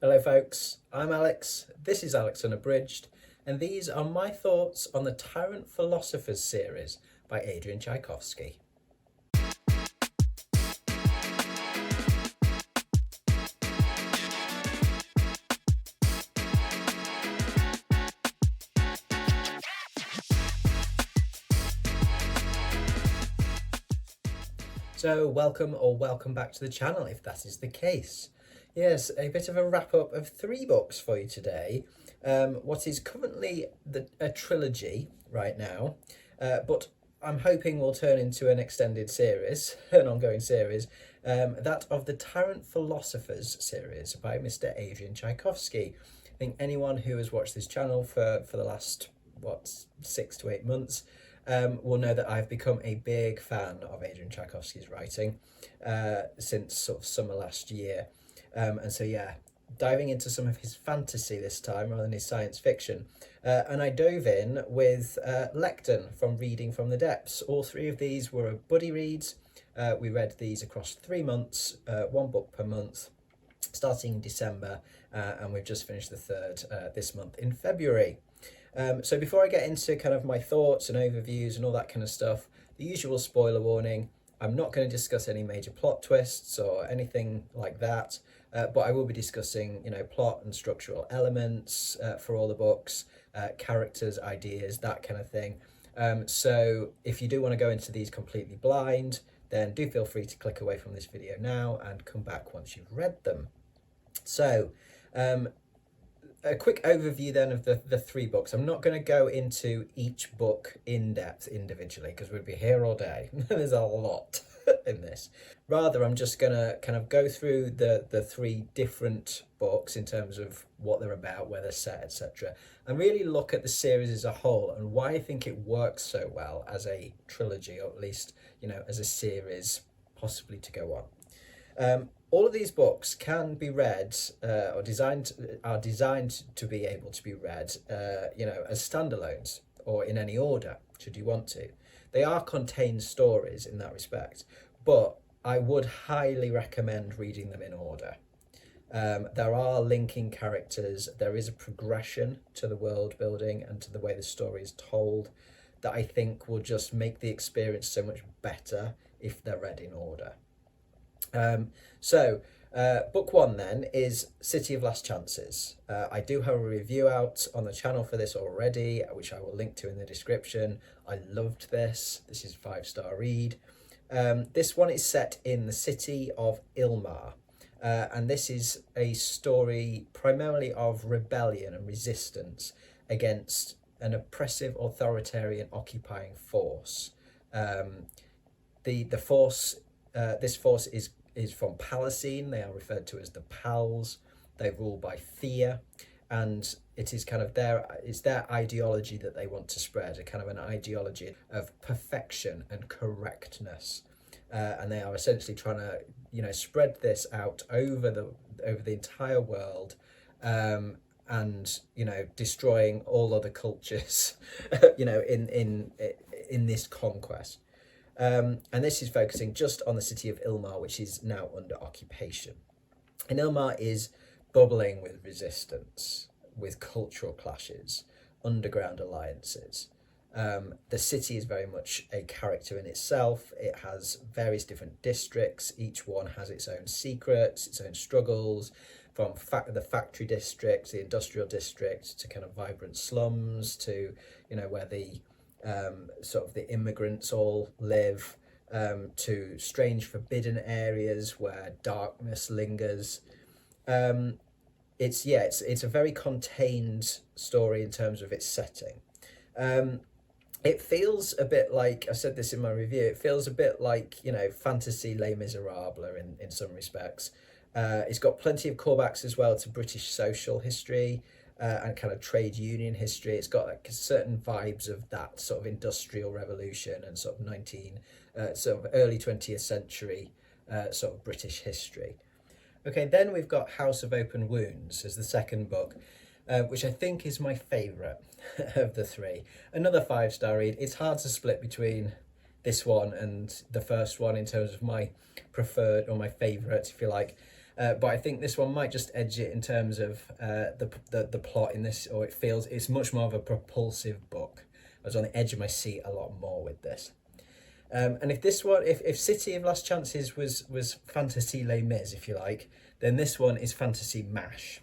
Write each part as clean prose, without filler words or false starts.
Hello folks, I'm Alex, this is Alex Unabridged, and these are my thoughts on the Tyrant Philosophers series by Adrian Tchaikovsky. So welcome back to the channel if that is the case. Yes, a bit of a wrap up of 3 books for you today. What is currently a trilogy right now, but I'm hoping will turn into an extended series, an ongoing series, that of the Tyrant Philosophers series by Mr. Adrian Tchaikovsky. I think anyone who has watched this channel for the last, 6 to 8 months will know that I've become a big fan of Adrian Tchaikovsky's writing since sort of summer last year. And so, yeah, diving into some of his fantasy this time rather than his science fiction. And I dove in with Lekden from Reading from the Depths. All 3 of these were buddy reads. We read these across 3 months, 1 book per month, starting in December. And we've just finished the 3rd this month in February. So before I get into kind of my thoughts and overviews and all that kind of stuff, the usual spoiler warning. I'm not going to discuss any major plot twists or anything like that, but I will be discussing, plot and structural elements for all the books, characters, ideas, that kind of thing. So if you do want to go into these completely blind, then do feel free to click away from this video now and come back once you've read them. So, a quick overview then of the 3 books. I'm not going to go into each book in depth individually because we'd be here all day. There's a lot in this. Rather, I'm just going to kind of go through the 3 different books in terms of what they're about, where they're set, etc. And really look at the series as a whole and why I think it works so well as a trilogy, or at least, as a series possibly to go on. All of these books can be read are designed to be able to be read, as standalones or in any order, should you want to. They are contained stories in that respect, but I would highly recommend reading them in order. There are linking characters, there is a progression to the world building and to the way the story is told that I think will just make the experience so much better if they're read in order. Book 1 then is City of Last Chances. I do have a review out on the channel for this already, which I will link to in the description. I loved this. This is a 5-star read. This one is set in the city of Ilmar, and this is a story primarily of rebellion and resistance against an oppressive authoritarian occupying force. This force is from Palestine. They are referred to as the Pals. They rule by fear, and it is kind of their ideology that they want to spread, a kind of an ideology of perfection and correctness, and they are essentially trying to spread this out over the entire world, and destroying all other cultures in this conquest. And this is focusing just on the city of Ilmar, which is now under occupation. And Ilmar is bubbling with resistance, with cultural clashes, underground alliances. The city is very much a character in itself. It has various different districts. Each one has its own secrets, its own struggles, from the factory district, the industrial district, to kind of vibrant slums, to where the sort of the immigrants all live, to strange forbidden areas where darkness lingers. It's a very contained story in terms of its setting. It feels a bit like, I said this in my review, it feels a bit like, fantasy Les Miserables in some respects. It's got plenty of callbacks as well to British social history, and kind of trade union history. It's got certain vibes of that sort of industrial revolution and sort of early 20th century sort of British history. Okay, then we've got House of Open Wounds as the second book, which I think is my favourite of the 3. Another 5-star read. It's hard to split between this one and the first one in terms of my preferred or my favourite, if you like. But I think this one might just edge it in terms of the plot in this, or it feels it's much more of a propulsive book. I was on the edge of my seat a lot more with this. And if this one, if City of Last Chances was fantasy Les Mis, if you like, then this one is fantasy mash,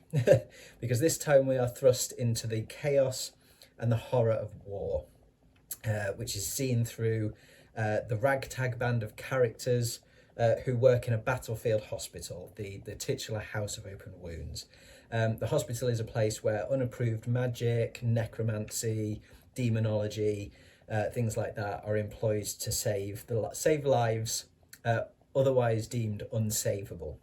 because this time we are thrust into the chaos and the horror of war, which is seen through the ragtag band of characters who work in a battlefield hospital, the titular House of Open Wounds. The hospital is a place where unapproved magic, necromancy, demonology, things like that are employed to save lives otherwise deemed unsavable.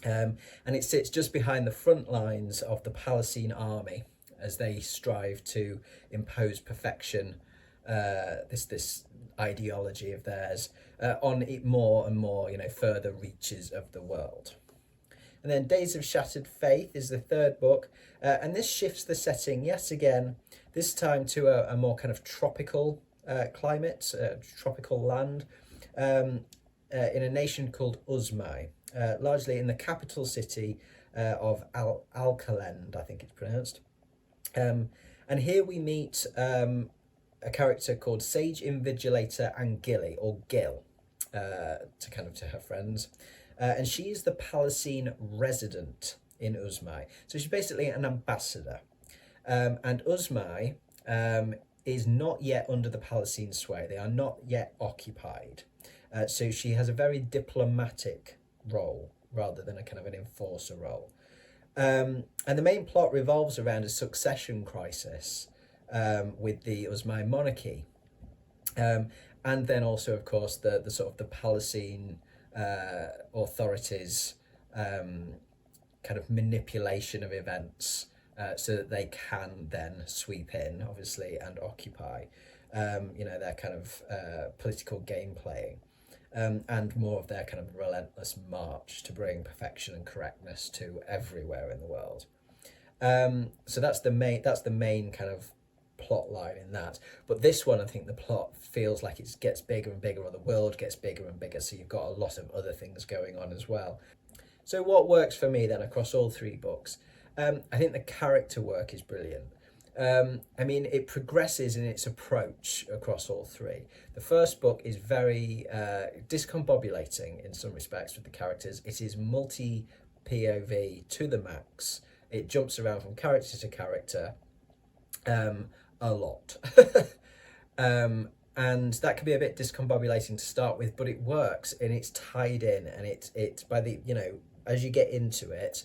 And it sits just behind the front lines of the Palestine army as they strive to impose perfection, this ideology of theirs, on it more and more, further reaches of the world. And then Days of Shattered Faith is the third book, and this shifts the setting yet again, this time to a more kind of tropical climate, tropical land, in a nation called Uzmai, largely in the capital city of Alkalend, I think it's pronounced. And here we meet a character called Sage Invigilator Angili, or Gil, to her friends. And she is the Palestine resident in Uzmai. So she's basically an ambassador. And Uzmai is not yet under the Palestine sway. They are not yet occupied. So she has a very diplomatic role rather than a kind of an enforcer role. And the main plot revolves around a succession crisis with the Uzmai monarchy. And then also, of course, the sort of the Palestine authorities' kind of manipulation of events so that they can then sweep in, obviously, and occupy, their kind of political game playing. And more of their kind of relentless march to bring perfection and correctness to everywhere in the world. So that's the main kind of plot line in that. But this one, I think the plot feels like it gets bigger and bigger, or the world gets bigger and bigger. So you've got a lot of other things going on as well. So what works for me then across all three books? I think the character work is brilliant. It progresses in its approach across all three. The first book is very discombobulating in some respects with the characters. It is multi-POV to the max. It jumps around from character to character a lot. And that can be a bit discombobulating to start with, but it works and it's tied in, and it's by the, as you get into it,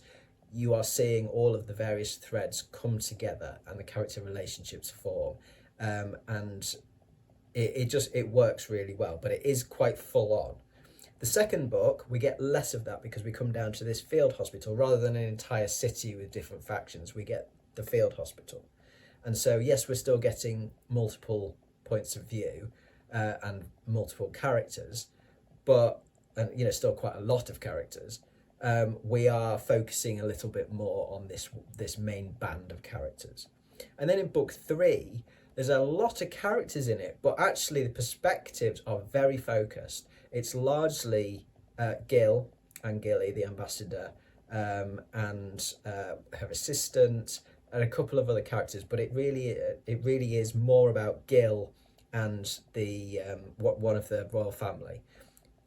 you are seeing all of the various threads come together and the character relationships form, and it works really well, but it is quite full on. The second book, we get less of that because we come down to this field hospital rather than an entire city with different factions. We get the field hospital, and so yes, we're still getting multiple points of view and multiple characters, but still quite a lot of characters. We are focusing a little bit more on this main band of characters. And then in book 3, there's a lot of characters in it, but actually the perspectives are very focused. It's largely Gil and Gilly, the ambassador, and her assistant, and a couple of other characters, but it really is more about Gil and the one of the royal family.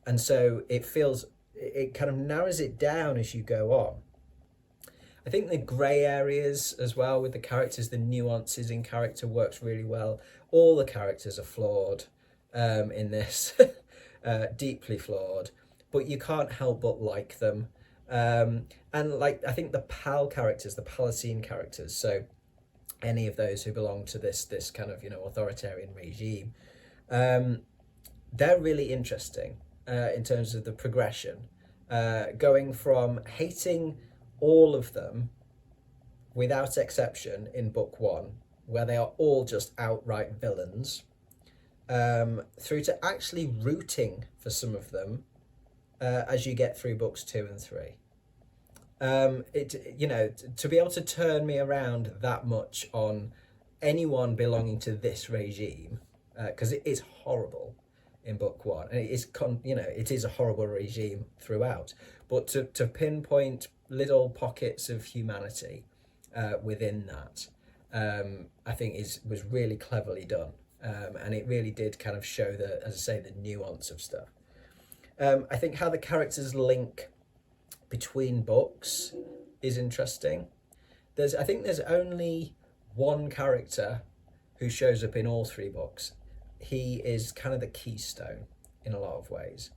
And so it kind of narrows it down as you go on. I think the grey areas as well with the characters, the nuances in character works really well. All the characters are flawed in this, deeply flawed, but you can't help but like them. And I think the characters, the Palestine characters, so any of those who belong to this kind of authoritarian regime, they're really interesting in terms of the progression, going from hating all of them without exception in book 1, where they are all just outright villains, through to actually rooting for some of them as you get through books 2 and 3. To be able to turn me around that much on anyone belonging to this regime, because it is horrible in book 1, and it is a horrible regime throughout, but to pinpoint little pockets of humanity within that, I think was really cleverly done. And it really did kind of show the, as I say, the nuance of stuff. I think how the characters link between books is interesting. I think there's only one character who shows up in all three books. He is kind of the keystone in a lot of ways.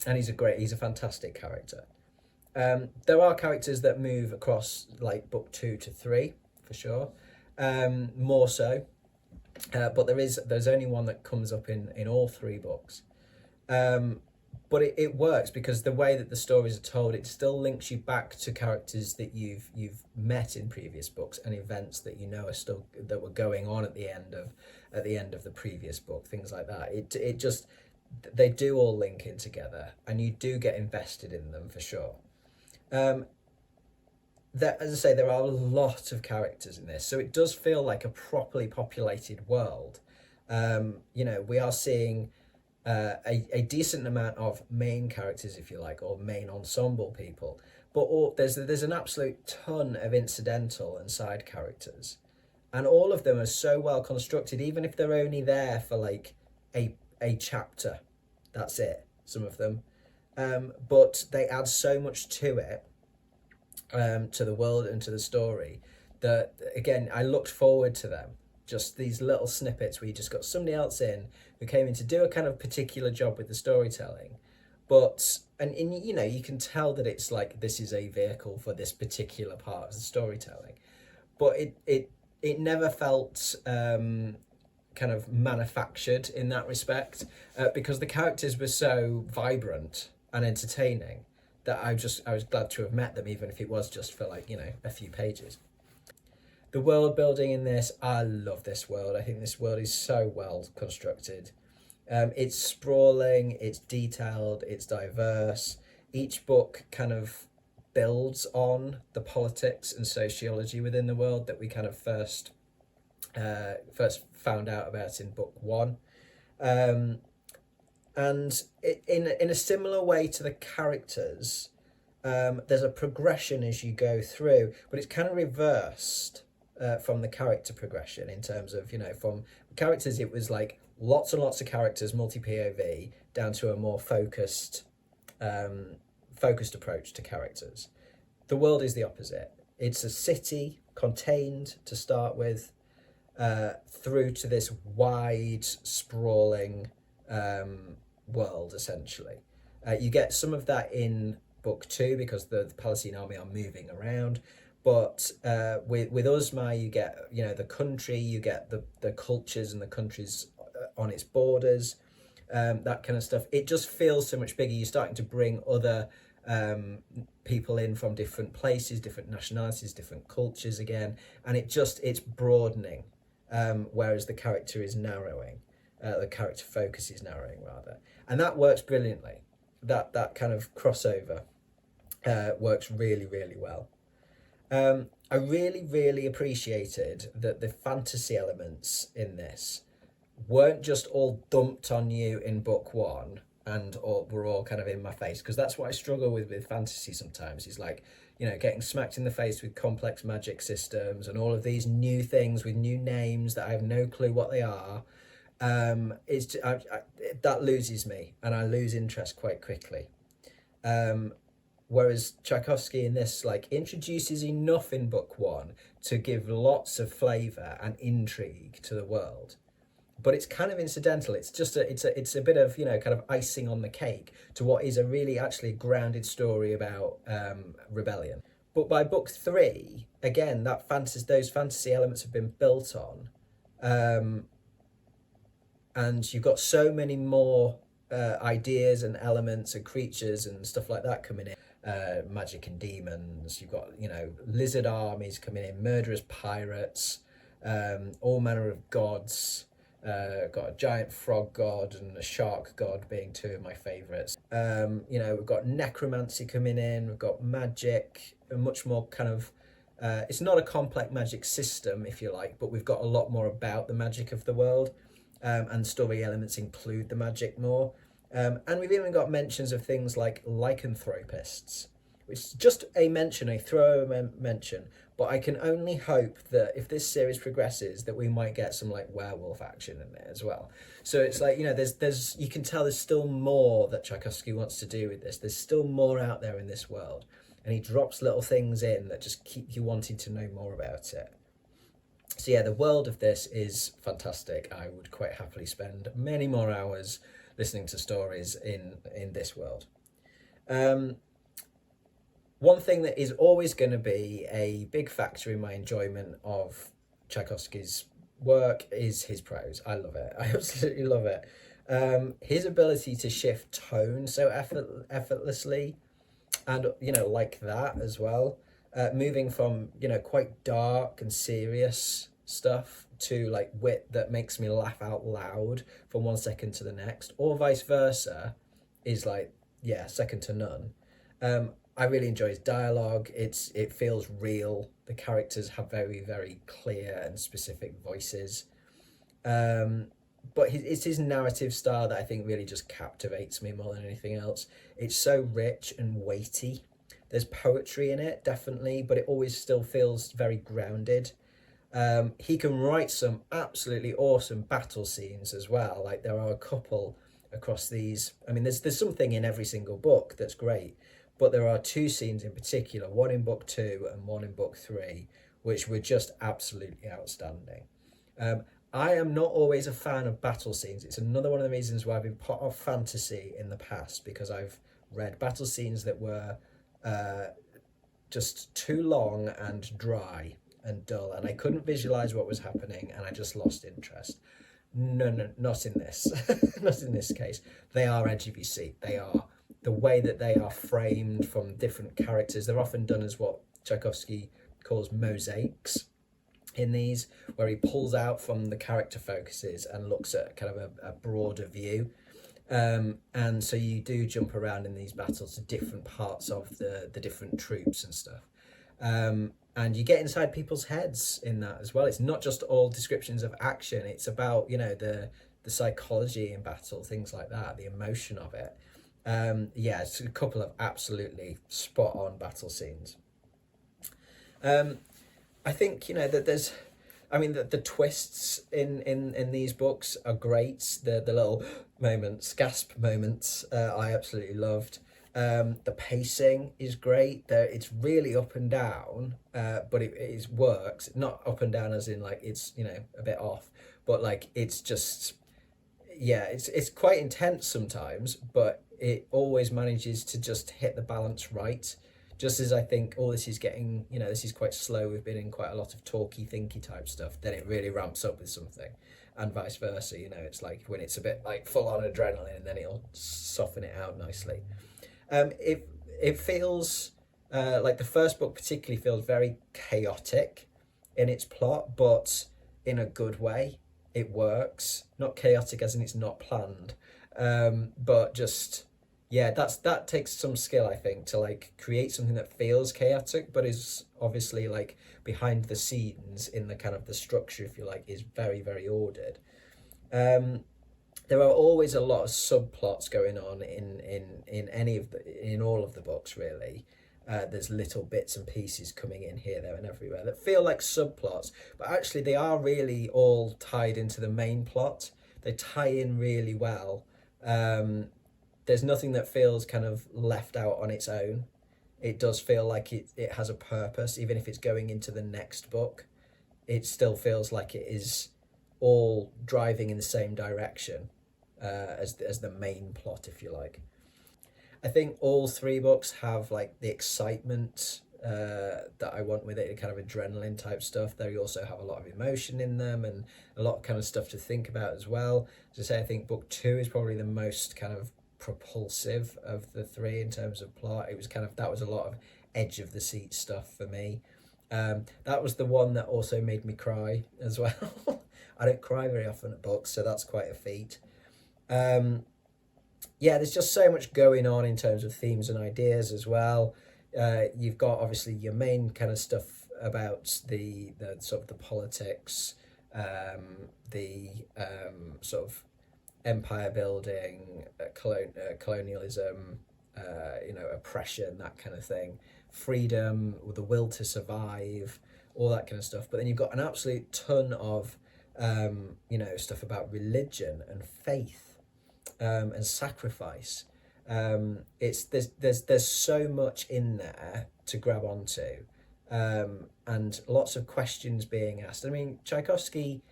And he's a fantastic character. There are characters that move across like book 2 to 3 for sure, more so. But there's only one that comes up in all three books. But it works because the way that the stories are told, it still links you back to characters that you've met in previous books and events that you know are still that were going on at the end of the previous book, things like that. It just, they do all link in together, and you do get invested in them for sure. As I say, there are a lot of characters in this, so it does feel like a properly populated world. We are seeing a decent amount of main characters, if you like, or main ensemble people, but there's an absolute ton of incidental and side characters, and all of them are so well constructed, even if they're only there for like a chapter. That's it, some of them, but they add so much to it, to the world and to the story, that again I looked forward to them. Just these little snippets where you just got somebody else in who came in to do a kind of particular job with the storytelling, and you can tell that it's like this is a vehicle for this particular part of the storytelling, but it never felt kind of manufactured in that respect, because the characters were so vibrant and entertaining that I was glad to have met them, even if it was just for like a few pages. The world building in this, I love this world. I think this world is so well constructed. It's sprawling, it's detailed, it's diverse. Each book kind of builds on the politics and sociology within the world that we kind of first found out about in book 1. And in a similar way to the characters, there's a progression as you go through, but it's kind of reversed from the character progression, in terms of, from characters it was like lots and lots of characters, multi-POV, down to a more focused approach to characters. The world is the opposite. It's a city contained to start with, through to this wide, sprawling world, essentially. You get some of that in book 2 because the Palestinian army are moving around. But with Uzma, you get the country, you get the cultures and the countries on its borders, that kind of stuff. It just feels so much bigger. You're starting to bring other people in from different places, different nationalities, different cultures again, and it's broadening, whereas the character is narrowing. The character focus is narrowing rather, and that works brilliantly. That kind of crossover works really, really well. I really, really appreciated that the fantasy elements in this weren't just all dumped on you in book 1 and were all kind of in my face, because that's what I struggle with fantasy sometimes, is like, getting smacked in the face with complex magic systems and all of these new things with new names that I have no clue what they are. That loses me, and I lose interest quite quickly. Whereas Tchaikovsky in this introduces enough in book 1 to give lots of flavour and intrigue to the world, but it's kind of incidental. It's just it's a bit of kind of icing on the cake to what is a really actually grounded story about rebellion. But by book 3, again, those fantasy elements have been built on, and you've got so many more ideas and elements and creatures and stuff like that coming in. Magic and demons, you've got lizard armies coming in, murderous pirates, all manner of gods. Got a giant frog god and a shark god being 2 of my favourites. We've got necromancy coming in, we've got magic, a much more kind of it's not a complex magic system, if you like, but we've got a lot more about the magic of the world, and story elements include the magic more. And we've even got mentions of things like lycanthropists, which is just a mention, a throwaway mention. But I can only hope that if this series progresses, that we might get some like werewolf action in there as well. So it's like, there's you can tell there's still more that Tchaikovsky wants to do with this. There's still more out there in this world, and he drops little things in that just keep you wanting to know more about it. So yeah, the world of this is fantastic. I would quite happily spend many more hours listening to stories in this world. One thing that is always going to be a big factor in my enjoyment of Tchaikovsky's work is his prose. I love it. I absolutely love it. His ability to shift tone so effortlessly, and like that as well, moving from quite dark and serious stuff to like wit that makes me laugh out loud from one second to the next, or vice versa, is like, yeah, second to none. I really enjoy his dialogue. It feels real. The characters have very, very clear and specific voices. But it's his narrative style that I think really just captivates me more than anything else. It's so rich and weighty. There's poetry in it, definitely, but it always still feels very grounded. He can write some absolutely awesome battle scenes as well. Like there are a couple across these. I mean, there's something in every single book that's great. But there are two scenes in particular, one in book 2 and one in book 3, which were just absolutely outstanding. I am not always a fan of battle scenes. It's another one of the reasons why I've been put off fantasy in the past, because I've read battle scenes that were just too long and dry and dull, and I couldn't visualize what was happening, and I just lost interest. No, not in this. Not in this case. They are LGBT. They are. The way that they are framed from different characters, they're often done as what Tchaikovsky calls mosaics in these, where he pulls out from the character focuses and looks at kind of a broader view. And so you do jump around in these battles to different parts of the different troops and stuff. And you get inside people's heads in that as well. It's not just all descriptions of action. It's about, the psychology in battle, things like that, the emotion of it. Yeah, it's a couple of absolutely spot on battle scenes. I think that there's, I mean, the twists in these books are great. The little moments, gasp moments, I absolutely loved. The pacing is great. It's really up and down, but it works. Not up and down as in like it's a bit off, but like it's just, yeah, it's quite intense sometimes, but it always manages to just hit the balance right. Just as I think all this is getting, this is quite slow. We've been in quite a lot of talky, thinky type stuff. Then it really ramps up with something, and vice versa. It's like when it's a bit like full on adrenaline, and then it'll soften it out nicely. It feels like the first book particularly feels very chaotic in its plot, but in a good way. It works. Not chaotic as in it's not planned. But just, yeah, that takes some skill, I think, to like create something that feels chaotic but is obviously like behind the scenes in the kind of the structure, if you like, is very, very ordered. There are always a lot of subplots going on in all of the books, really. There's little bits and pieces coming in here, there, and everywhere that feel like subplots, but actually they are really all tied into the main plot. They tie in really well. There's nothing that feels kind of left out on its own. It does feel like it has a purpose, even if it's going into the next book. It still feels like it is all driving in the same direction as the main plot, if you like. I think all 3 books have like the excitement that I want with it, the kind of adrenaline type stuff. They also have a lot of emotion in them and a lot of kind of stuff to think about as well. As I say, I think book 2 is probably the most kind of propulsive of the 3 in terms of plot. It was that was a lot of edge of the seat stuff for me. That was the one that also made me cry as well. I don't cry very often at books, so that's quite a feat. Yeah, there's just so much going on in terms of themes and ideas as well. You've got obviously your main kind of stuff about the sort of the politics, the sort of empire building, colonialism, oppression, that kind of thing, freedom, the will to survive, all that kind of stuff. But then you've got an absolute ton of, stuff about religion and faith, and sacrifice. There's so much in there to grab onto, and lots of questions being asked. I mean, Tchaikovsky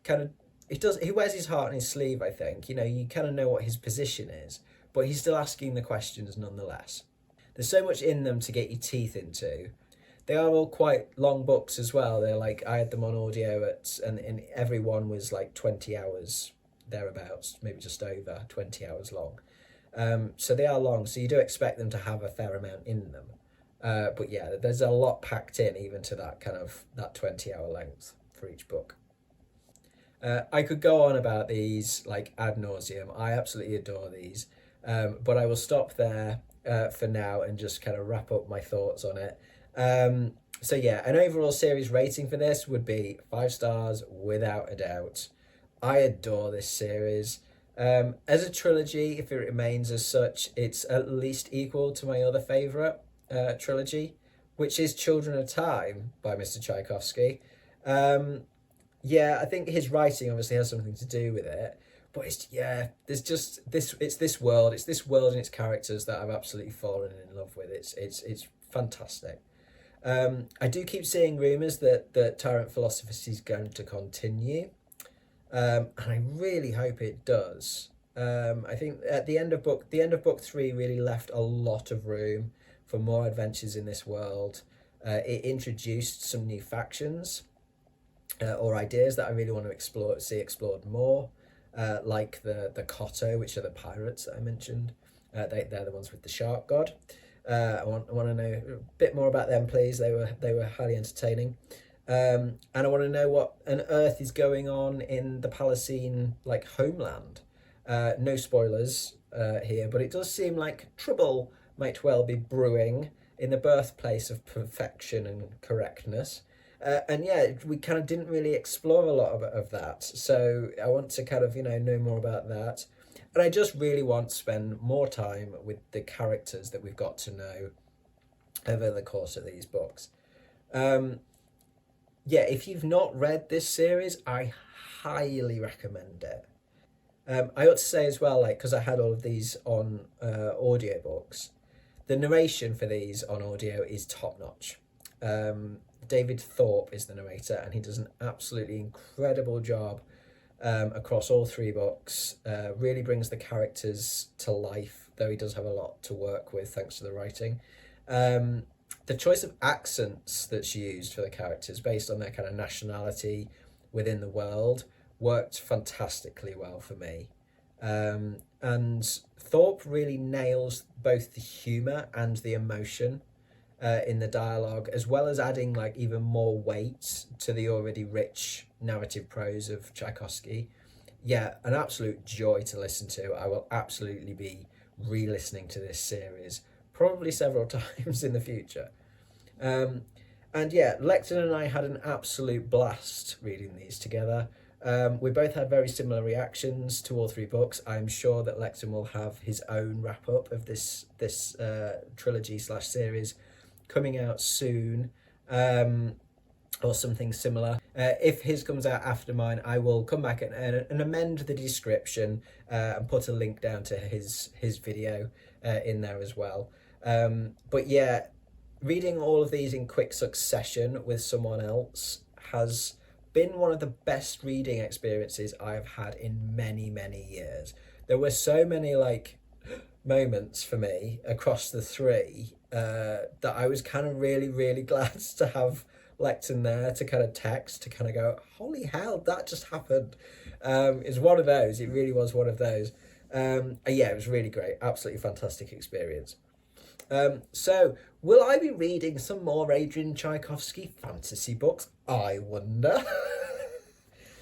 kind of he wears his heart on his sleeve. I think you kind of know what his position is, but he's still asking the questions nonetheless. There's so much in them to get your teeth into. They are all quite long books as well. They're like, I had them on audio and every one was like 20 hours thereabouts, maybe just over 20 hours long. So they are long, so you do expect them to have a fair amount in them. But yeah, there's a lot packed in even to that 20-hour length for each book. I could go on about these like ad nauseum. I absolutely adore these. But I will stop there for now and just kind of wrap up my thoughts on it. So yeah, an overall series rating for this would be 5 stars without a doubt. I adore this series. As a trilogy, if it remains as such, it's at least equal to my other favourite trilogy, which is Children of Time by Mr. Tchaikovsky. I think his writing obviously has something to do with it, but there's just this world and its characters that I've absolutely fallen in love with. It's fantastic. I do keep seeing rumours that Tyrant Philosophers is going to continue, and I really hope it does. I think at the end of book 3 really left a lot of room for more adventures in this world. It introduced some new factions or ideas that I really want to see explored more, like the Koto, which are the pirates that I mentioned. They're the ones with the shark god. I want to know a bit more about them, please. They were highly entertaining. And I want to know what on earth is going on in the Palestine homeland. No spoilers here, but it does seem like trouble might well be brewing in the birthplace of perfection and correctness. We kind of didn't really explore a lot of that. So I want to know more about that. And I just really want to spend more time with the characters that we've got to know over the course of these books. If you've not read this series, I highly recommend it. I ought to say as well, because I had all of these on audiobooks, the narration for these on audio is top notch. David Thorpe is the narrator, and he does an absolutely incredible job across all 3 books. Really brings the characters to life, though he does have a lot to work with thanks to the writing. The choice of accents that's used for the characters based on their kind of nationality within the world worked fantastically well for me. And Thorpe really nails both the humour and the emotion in the dialogue, as well as adding even more weight to the already rich narrative prose of Tchaikovsky. Yeah, an absolute joy to listen to. I will absolutely be re-listening to this series probably several times in the future. Lekden and I had an absolute blast reading these together. We both had very similar reactions to all 3 books. I'm sure that Lekden will have his own wrap-up of this trilogy/series coming out soon, or something similar. If his comes out after mine, I will come back and amend the description and put a link down to his video in there as well. Reading all of these in quick succession with someone else has been one of the best reading experiences I've had in many, many years. There were so many moments for me across the 3 that I was kind of really, really glad to have Lekden there to kind of text, to kind of go, holy hell, that just happened. It's one of those. It really was one of those. It was really great. Absolutely fantastic experience. So will I be reading some more Adrian Tchaikovsky fantasy books? I wonder.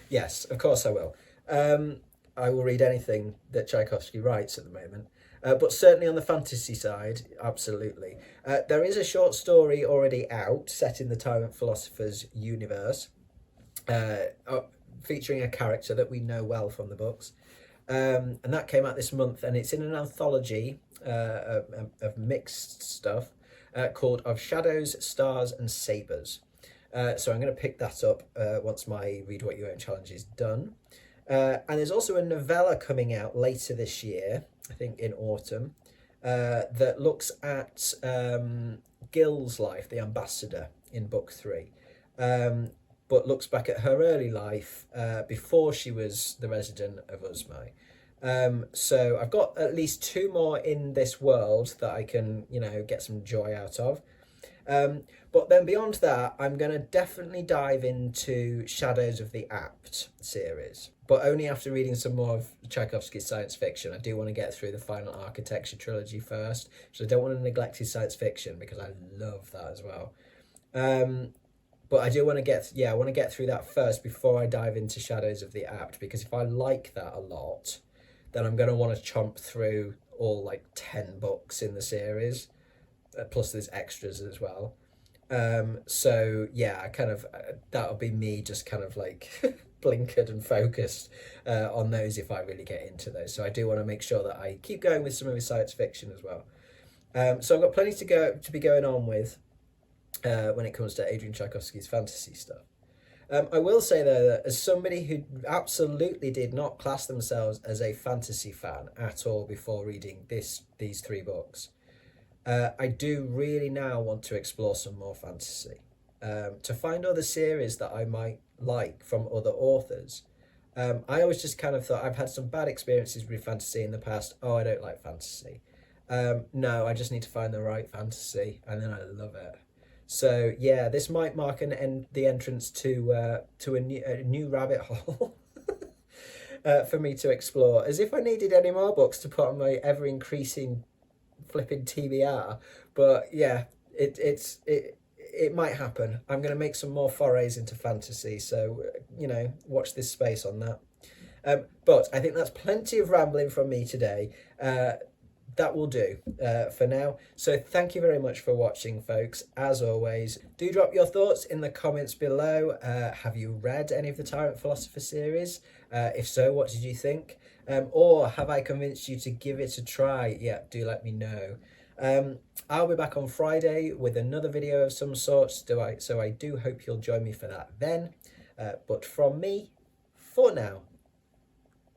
Yes, of course I will. I will read anything that Tchaikovsky writes at the moment. But certainly on the fantasy side, absolutely. There is a short story already out, set in the Tyrant Philosophers universe, featuring a character that we know well from the books. And that came out this month, and it's in an anthology of mixed stuff called Of Shadows, Stars and Sabres. So I'm going to pick that up once my Read What You Own challenge is done. And there's also a novella coming out later this year, I think in autumn, that looks at Gil's life, the ambassador, in book 3. But looks back at her early life before she was the resident of Uzmai. So I've got at least 2 more in this world that I can, get some joy out of. But then beyond that, I'm going to definitely dive into Shadows of the Apt series, but only after reading some more of Tchaikovsky's science fiction. I do want to get through the final architecture trilogy first, so I don't want to neglect his science fiction because I love that as well. But I do want to I want to get through that first before I dive into Shadows of the Apt, because if I like that a lot, then I'm going to want to chomp through all like 10 books in the series, plus there's extras as well. So yeah, I kind of that'll be me just kind of like blinkered and focused on those if I really get into those. So I do want to make sure that I keep going with some of his science fiction as well. So I've got plenty to be going on with when it comes to Adrian Tchaikovsky's fantasy stuff. I will say though that as somebody who absolutely did not class themselves as a fantasy fan at all before reading these 3 books, I do really now want to explore some more fantasy, to find other series that I might like from other authors. I always just kind of thought I've had some bad experiences with fantasy in the past. Oh, I don't like fantasy. No, I just need to find the right fantasy, and then I love it. So yeah, this might mark the entrance to a new rabbit hole for me to explore. As if I needed any more books to put on my ever increasing flipping TBR. But yeah, it might happen. I'm going to make some more forays into fantasy, so watch this space on that. But I think that's plenty of rambling from me today. That will do for now. So thank you very much for watching, folks. As always, do drop your thoughts in the comments below. Have you read any of the Tyrant Philosopher series? If so, what did you think? Or have I convinced you to give it a try? Yeah, do let me know. I'll be back on Friday with another video of some sort, so I do hope you'll join me for that then. But from me, for now,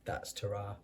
that's ta-ra.